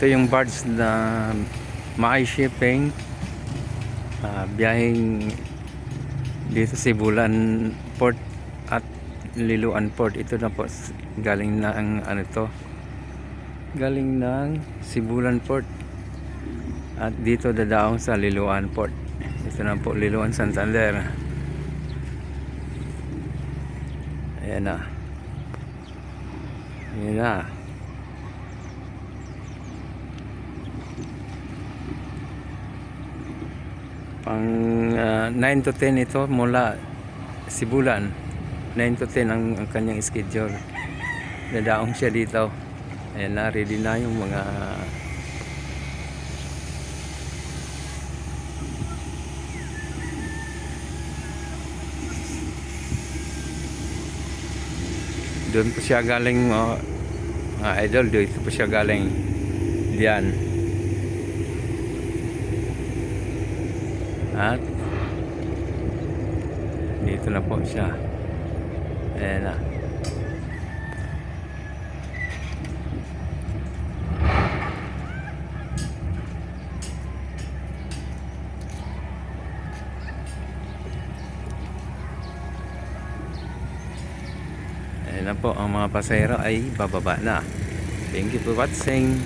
Ito yung barge na My Shipping, biyaheng dito sa Sibulan Port at Liloan Port. Ito na po, galing ng ano to, galing ng Sibulan Port at dito dadaong sa Liloan Port. Ito na po, Liloan Santander. Ayan na, ayan na. Pang 9 to 10 ito mula Sibulan. 9 to 10 ang kanyang schedule. Dadaong siya dito. Ayan na, ready na yung mga doon po siya galing, mga idol. Dito po siya galing diyan. At dito na po siya. Ayan na. Ayan na po, ang mga pasahero ay bababa na. Thank you for watching.